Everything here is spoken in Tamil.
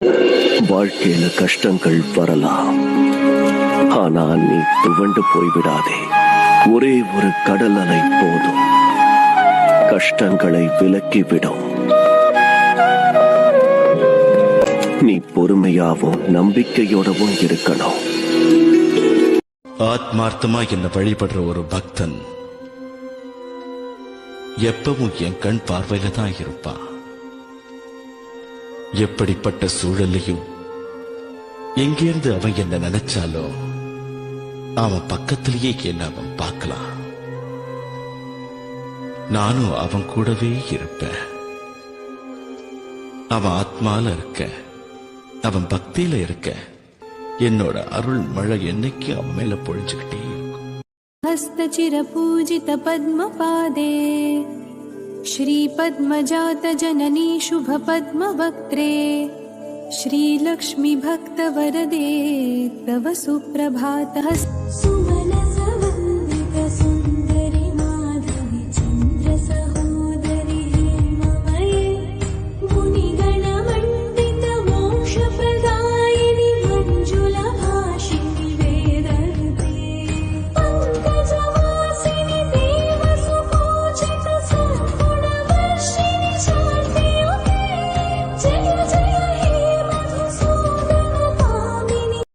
வாழ்க்கையில கஷ்டங்கள் வரலாம், ஆனா நீ துவண்டு போய்விடாதே. ஒரே ஒரு கடல் அலை போதும் கஷ்டங்களை விலக்கிவிடும். நீ பொறுமையாவும் நம்பிக்கையோடவும் இருக்கணும். ஆத்மார்த்தமா என்ன வழிபடுற ஒரு பக்தன் எப்பவும் என் கண் பார்வையில தான் இருப்பான். எப்படிப்பட்ட சூழலையும் எங்கிருந்து அவன் என்ன நினைச்சாலோ அவன் பக்கத்திலேயே என்ன அவன் பார்க்கலாம். நானும் அவன் கூடவே இருப்பேன். அவன் ஆத்மால இருக்க, அவன் பக்தியில இருக்க, என்னோட அருள் மழை என்னைக்கு அவன் மேல பொழிஞ்சுக்கிட்டே இருக்கும். हस्तचिर पूजित पद्म पादे श्री पद्मजात जननी शुभ पद्म वक्त्रे श्री लक्ष्मी भक्त वरदे तव सुप्रभातः।